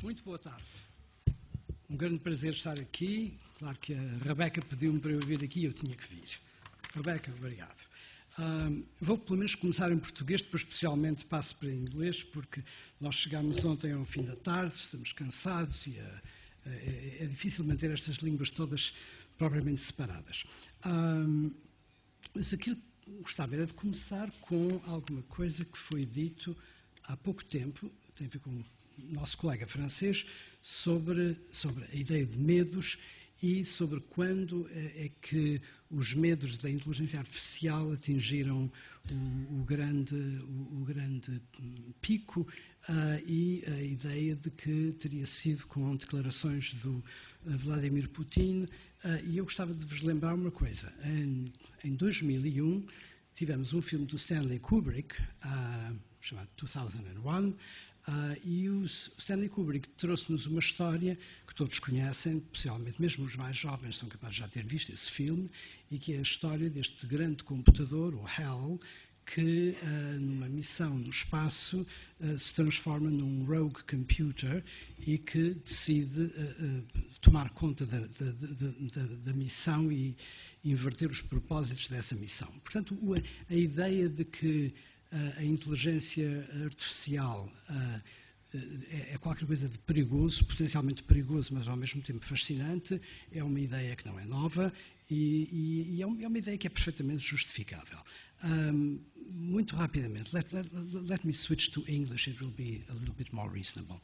Muito boa tarde. Um grande prazer estar aqui. Claro que a Rebeca pediu-me para eu vir aqui e eu tinha que vir. Rebeca, obrigado. Vou pelo menos começar em português, depois especialmente passo para inglês, porque nós chegámos ontem ao fim da tarde, estamos cansados e é difícil manter estas línguas todas propriamente separadas. Mas aquilo que gostava era de começar com alguma coisa que foi dito há pouco tempo, tem a ver com o nosso colega francês, sobre a ideia de medos e sobre quando é que os medos da inteligência artificial atingiram o grande pico e a ideia de que teria sido com declarações do Vladimir Putin. E eu gostava de vos lembrar uma coisa. Em 2001 tivemos um filme do Stanley Kubrick, chamado 2001, e o Stanley Kubrick trouxe-nos uma história que todos conhecem, possivelmente mesmo os mais jovens são capazes de já ter visto esse filme, e que é a história deste grande computador, o HAL, que numa missão no espaço se transforma num rogue computer e que decide tomar conta da missão e inverter os propósitos dessa missão. Portanto, a ideia de que a inteligência artificial é qualquer coisa de perigoso, potencialmente perigoso, mas ao mesmo tempo fascinante, é uma ideia que não é nova e é uma ideia que é perfeitamente justificável. Muito rapidamente, let me switch to English, it will be a little bit more reasonable.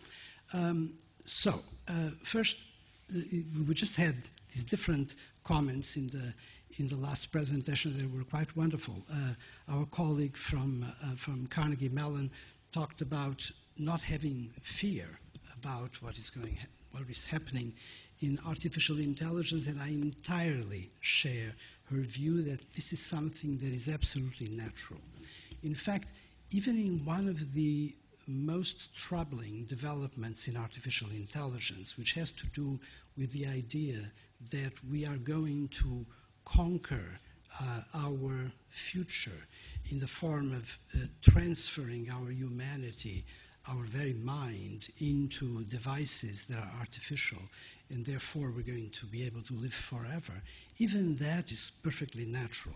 First, we just had these different comments in the last presentation that were quite wonderful. Our colleague from Carnegie Mellon talked about not having fear about what is happening in artificial intelligence, and I entirely share her view that this is something that is absolutely natural. In fact, even in one of the most troubling developments in artificial intelligence, which has to do with the idea that we are going to conquer our future in the form of transferring our humanity, our very mind, into devices that are artificial, and therefore we're going to be able to live forever. Even that is perfectly natural.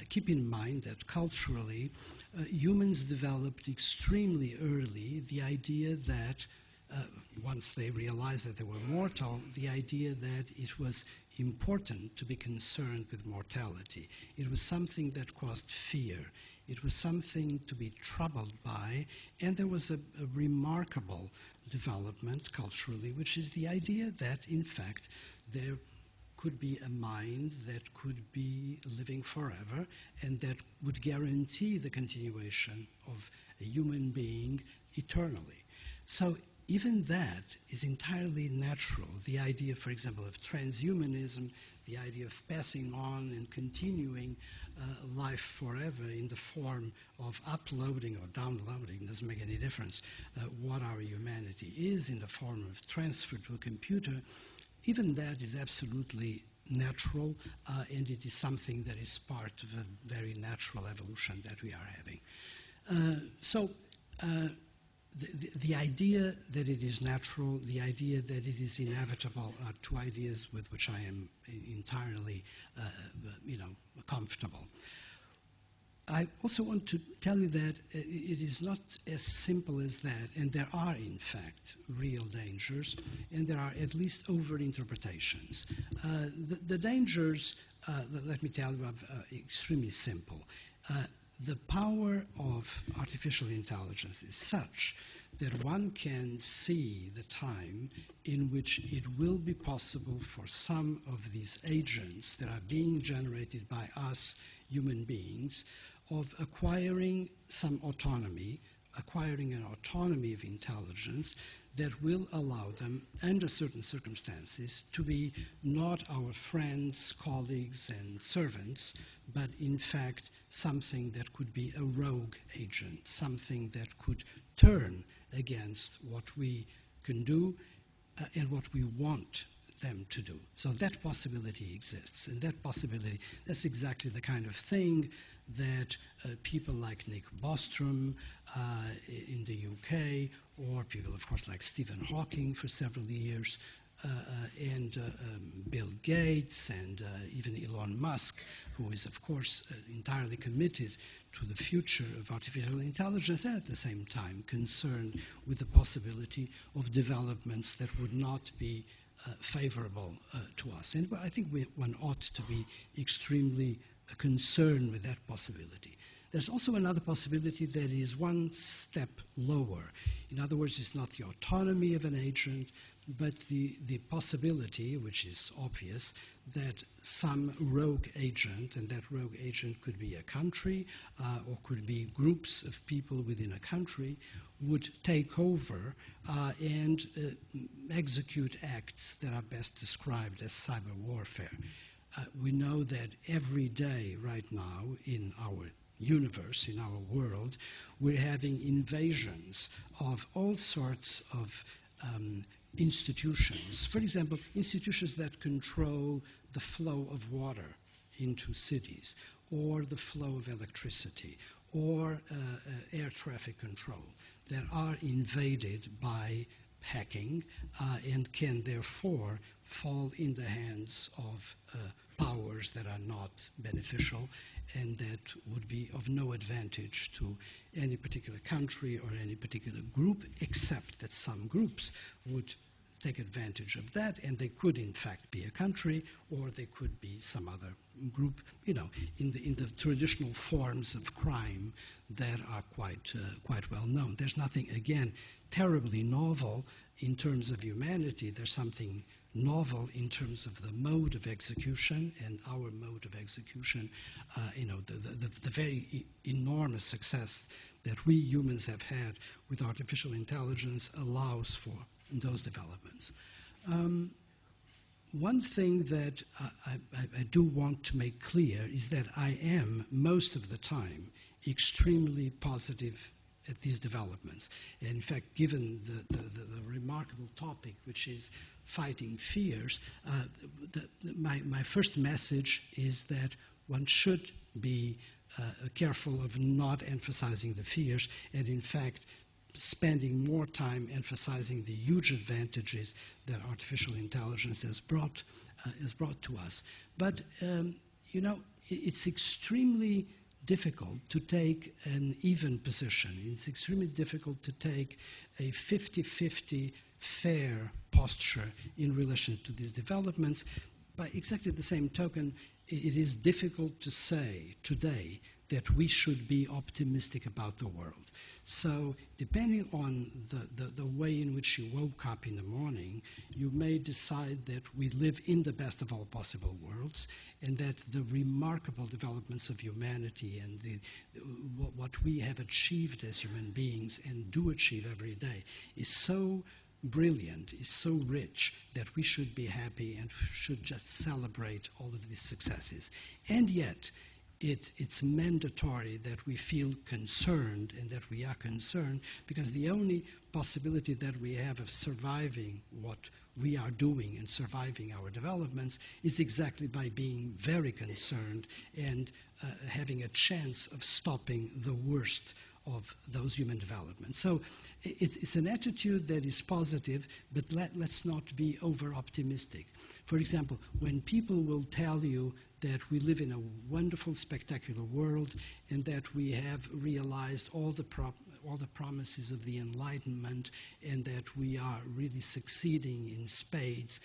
Keep in mind that culturally, humans developed extremely early the idea that once they realized that they were mortal, the idea that it was important to be concerned with mortality. It was something that caused fear. It was something to be troubled by, and there was a remarkable development culturally, which is the idea that, in fact, there could be a mind that could be living forever and that would guarantee the continuation of a human being eternally. So even that is entirely natural. The idea, for example, of transhumanism, the idea of passing on and continuing life forever in the form of uploading or downloading, doesn't make any difference, what our humanity is in the form of transfer to a computer, even that is absolutely natural, and it is something that is part of a very natural evolution that we are having. The idea that it is natural, the idea that it is inevitable are two ideas with which I am entirely, comfortable. I also want to tell you that it is not as simple as that, and there are, in fact, real dangers, and there are at least over-interpretations. The dangers, let me tell you, are extremely simple. The power of artificial intelligence is such that one can see the time in which it will be possible for some of these agents that are being generated by us human beings of acquiring some autonomy, acquiring an autonomy of intelligence that will allow them, under certain circumstances, to be not our friends, colleagues, and servants, but in fact something that could be a rogue agent, something that could turn against what we can do and what we want them to do. So that possibility exists, and that possibility, that's exactly the kind of thing that people like Nick Bostrom in the UK, or people, of course, like Stephen Hawking for several years, and Bill Gates, and even Elon Musk, who is, of course, entirely committed to the future of artificial intelligence, and at the same time concerned with the possibility of developments that would not be favorable to us. And I think one ought to be extremely concerned with that possibility. There's also another possibility that is one step lower. In other words, it's not the autonomy of an agent, but the possibility, which is obvious, that some rogue agent, and that rogue agent could be a country or could be groups of people within a country, would take over and execute acts that are best described as cyber warfare. We know that every day right now in our universe, in our world, we're having invasions of all sorts of institutions. For example, institutions that control the flow of water into cities, or the flow of electricity, or air traffic control, that are invaded by hacking and can therefore fall in the hands of powers that are not beneficial and that would be of no advantage to any particular country or any particular group, except that some groups would take advantage of that, and they could in fact be a country, or they could be some other group, in the traditional forms of crime that are quite well known. There's nothing, again, terribly novel in terms of humanity. There's something novel in terms of the mode of execution, and our mode of execution, the very enormous success that we humans have had with artificial intelligence allows for those developments. One thing that I do want to make clear is that I am, most of the time, extremely positive at these developments. And in fact, given the remarkable topic, which is fighting fears, my first message is that one should be careful of not emphasizing the fears, and in fact spending more time emphasizing the huge advantages that artificial intelligence has brought to us. But it's extremely difficult to take an even position. It's extremely difficult to take a 50-50 fair posture in relation to these developments. By exactly the same token, it is difficult to say today that we should be optimistic about the world. So depending on the way in which you woke up in the morning, you may decide that we live in the best of all possible worlds, and that the remarkable developments of humanity and what we have achieved as human beings and do achieve every day is so brilliant, is so rich, that we should be happy and should just celebrate all of these successes. And yet, it's mandatory that we feel concerned, and that we are concerned, because the only possibility that we have of surviving what we are doing and surviving our developments is exactly by being very concerned and having a chance of stopping the worst of those human developments. So it's an attitude that is positive, but let's not be over-optimistic. For example, when people will tell you that we live in a wonderful, spectacular world, and that we have realized all the promises of the Enlightenment, and that we are really succeeding in spades,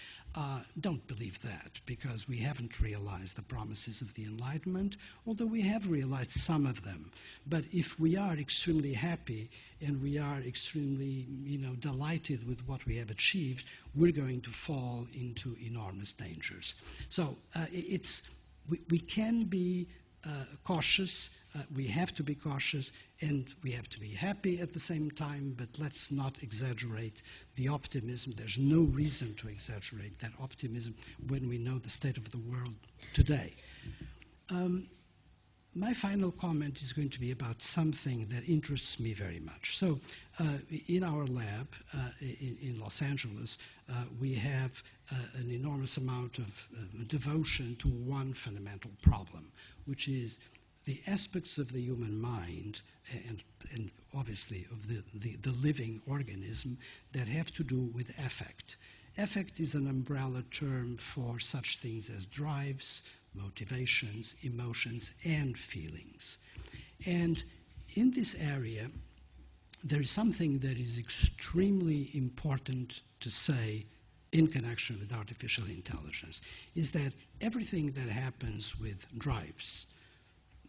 don't believe that, because we haven't realized the promises of the Enlightenment, although we have realized some of them. But if we are extremely happy and we are extremely delighted with what we have achieved, we're going to fall into enormous dangers. So we can be cautious, we have to be cautious, and we have to be happy at the same time, but let's not exaggerate the optimism. There's no reason to exaggerate that optimism when we know the state of the world today. My final comment is going to be about something that interests me very much. So in our lab in Los Angeles, we have an enormous amount of devotion to one fundamental problem, which is the aspects of the human mind and obviously, of the living organism that have to do with affect. Affect is an umbrella term for such things as drives, motivations, emotions, and feelings. And in this area, there is something that is extremely important to say in connection with artificial intelligence, is that everything that happens with drives,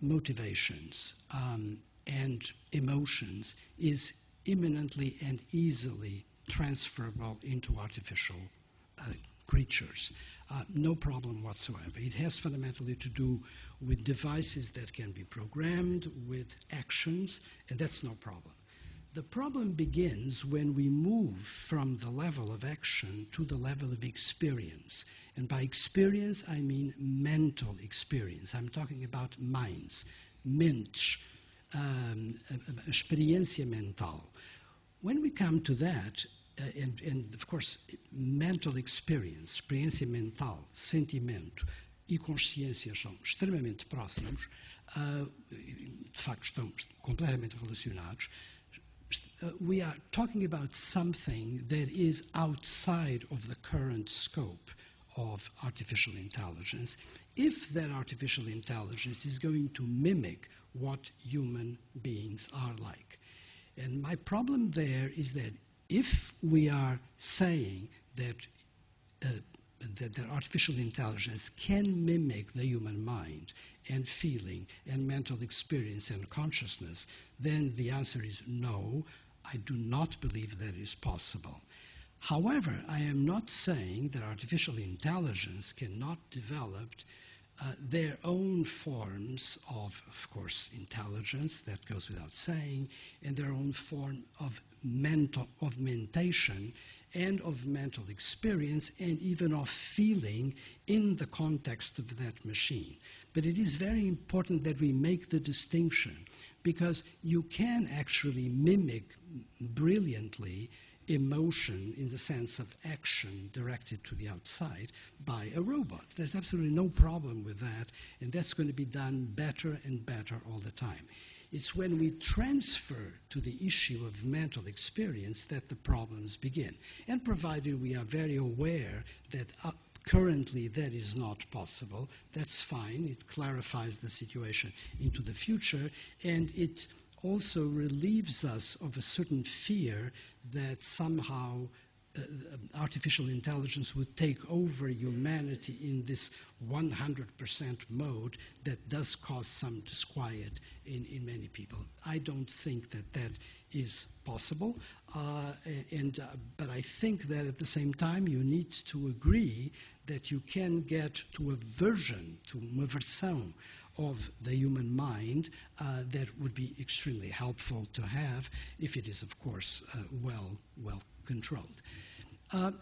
motivations, and emotions is imminently and easily transferable into artificial creatures. No problem whatsoever. It has fundamentally to do with devices that can be programmed, with actions, and that's no problem. The problem begins when we move from the level of action to the level of experience. And by experience, I mean mental experience. I'm talking about minds, mentes, experiência mental. When we come to that, and of course, mental experience, experiência mental, sentimento e consciência são extremamente próximos, de facto estão completamente relacionados. We are talking about something that is outside of the current scope of artificial intelligence, if that artificial intelligence is going to mimic what human beings are like. And my problem there is that if we are saying that artificial intelligence can mimic the human mind and feeling and mental experience and consciousness, then the answer is no, I do not believe that is possible. However, I am not saying that artificial intelligence cannot develop their own forms of course, intelligence, that goes without saying, and their own form of mental augmentation and of mental experience and even of feeling in the context of that machine. But it is very important that we make the distinction, because you can actually mimic brilliantly emotion in the sense of action directed to the outside by a robot. There's absolutely no problem with that, and that's going to be done better and better all the time. It's when we transfer to the issue of mental experience that the problems begin. And provided we are very aware that currently that is not possible, that's fine. It clarifies the situation into the future, and it also relieves us of a certain fear that somehow artificial intelligence would take over humanity in this 100% mode that does cause some disquiet in many people. I don't think that that is possible, but I think that at the same time you need to agree that you can get to a version, to uma versão of the human mind that would be extremely helpful to have if it is, of course, well controlled.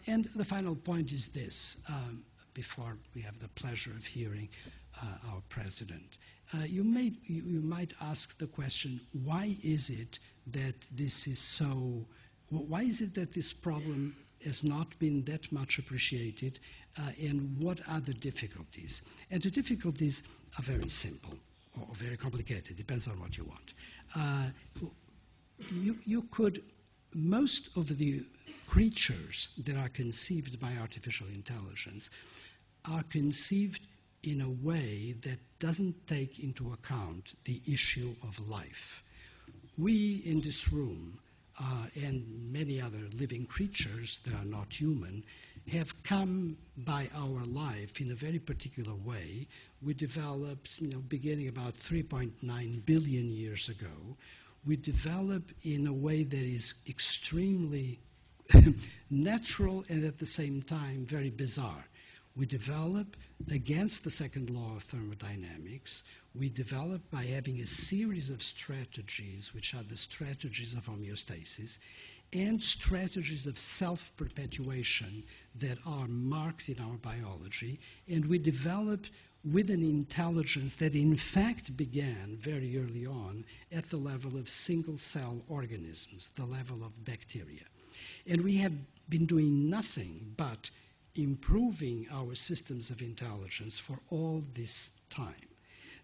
And the final point is this, before we have the pleasure of hearing our president. You might ask the question, why is it that this is so, why is it that this problem has not been that much appreciated, and what are the difficulties? And the difficulties are very simple, or very complicated, depends on what you want. You could, most of the creatures that are conceived by artificial intelligence are conceived in a way that doesn't take into account the issue of life. We in this room and many other living creatures that are not human have come by our life in a very particular way. We developed, beginning about 3.9 billion years ago, we developed in a way that is extremely natural and at the same time very bizarre. We develop against the second law of thermodynamics. We develop by having a series of strategies, which are the strategies of homeostasis, and strategies of self-perpetuation that are marked in our biology. And we develop with an intelligence that in fact began very early on at the level of single-cell organisms, the level of bacteria. And we have been doing nothing but improving our systems of intelligence for all this time.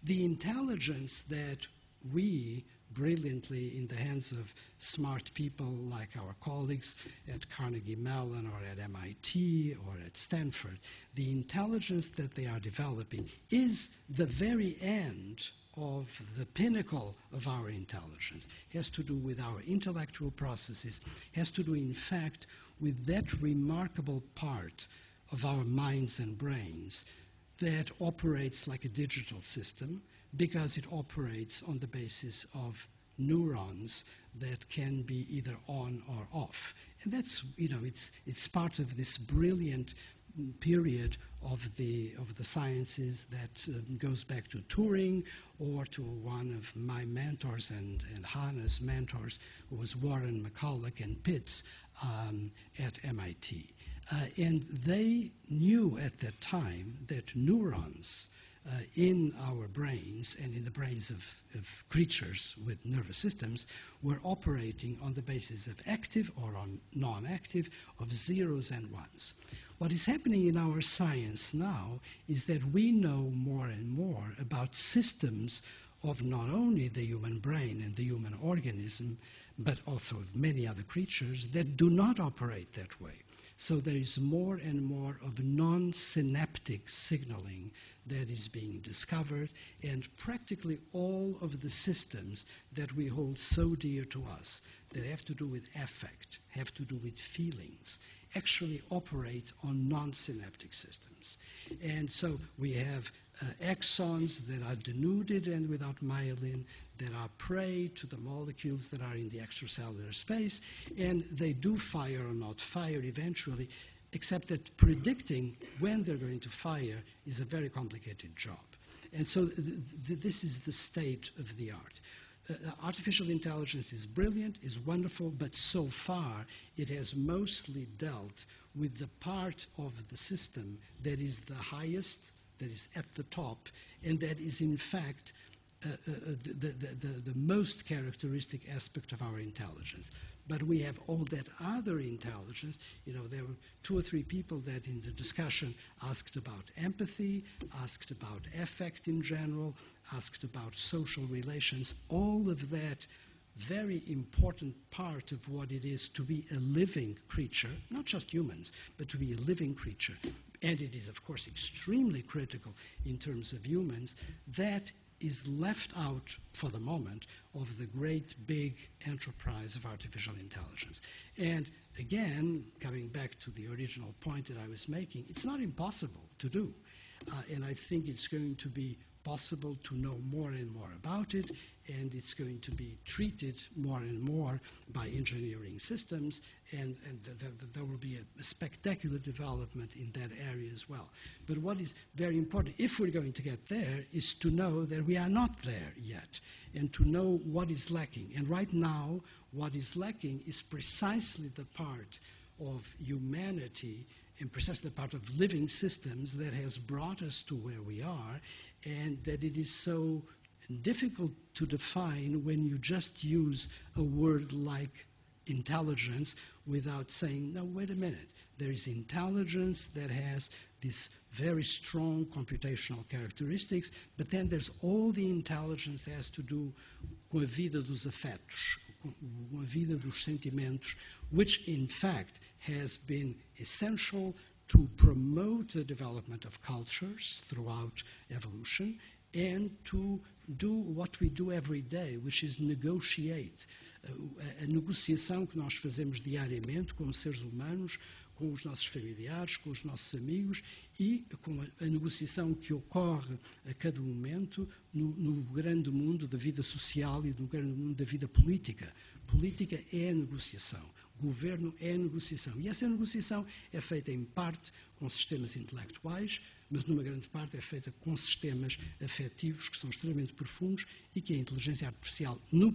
The intelligence that we brilliantly in the hands of smart people like our colleagues at Carnegie Mellon or at MIT or at Stanford. The intelligence that they are developing is the very end of the pinnacle of our intelligence. It has to do with our intellectual processes, has to do, in fact, with that remarkable part of our minds and brains that operates like a digital system because it operates on the basis of neurons that can be either on or off. And that's, it's part of this brilliant period of the sciences that goes back to Turing or to one of my mentors and Hannah's mentors, who was Warren McCulloch and Pitts at MIT. And they knew at that time that neurons in our brains and in the brains of creatures with nervous systems were operating on the basis of active or on non-active, of zeros and ones. What is happening in our science now is that we know more and more about systems of not only the human brain and the human organism, but also of many other creatures that do not operate that way. So there is more and more of non-synaptic signaling that is being discovered, and practically all of the systems that we hold so dear to us, that have to do with affect, have to do with feelings, actually operate on non-synaptic systems. And so we have axons that are denuded and without myelin, that are prey to the molecules that are in the extracellular space, and they do fire or not fire eventually, except that predicting when they're going to fire is a very complicated job. And so this is the state of the art. Artificial intelligence is brilliant, is wonderful, but so far it has mostly dealt with the part of the system that is the highest, that is at the top, and that is in fact the most characteristic aspect of our intelligence. But we have all that other intelligence. There were 2 or 3 people that in the discussion asked about empathy, asked about affect in general, asked about social relations, all of that very important part of what it is to be a living creature, not just humans, but to be a living creature. And it is, of course, extremely critical in terms of humans. That is left out for the moment of the great big enterprise of artificial intelligence. And again, coming back to the original point that I was making, it's not impossible to do. And I think it's going to be possible to know more and more about it, and it's going to be treated more and more by engineering systems, and there will be a spectacular development in that area as well. But what is very important, if we're going to get there, is to know that we are not there yet, and to know what is lacking. And right now, what is lacking is precisely the part of humanity and precisely the part of living systems that has brought us to where we are, and that it is so difficult to define when you just use a word like intelligence without saying, no, wait a minute. There is intelligence that has these very strong computational characteristics, but then there's all the intelligence that has to do com a vida dos afetos, com a vida dos sentimentos, which in fact has been essential to promote the development of cultures throughout evolution and to do what we do every day, which is negotiate. A negociação que nós fazemos diariamente com os seres humanos, com os nossos familiares, com os nossos amigos e com a negociação que ocorre a cada momento no grande mundo da vida social e no grande mundo da vida política. Política é negociação. Governo é negociação. E essa negociação é feita em parte com sistemas intelectuais, mas numa grande parte é feita com sistemas afetivos que são extremamente profundos e que a inteligência artificial, no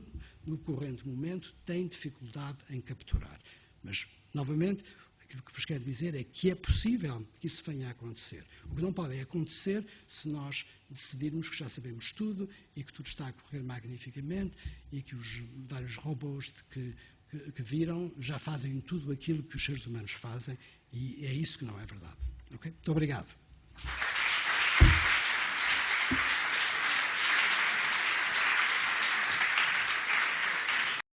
corrente momento, tem dificuldade em capturar. Mas, novamente, aquilo que vos quero dizer é que é possível que isso venha a acontecer. O que não pode é acontecer se nós decidirmos que já sabemos tudo e que tudo está a correr magnificamente e que os vários robôs que viram já fazem tudo aquilo que os seres humanos fazem, e é isso que não é verdade. Okay? Muito obrigado.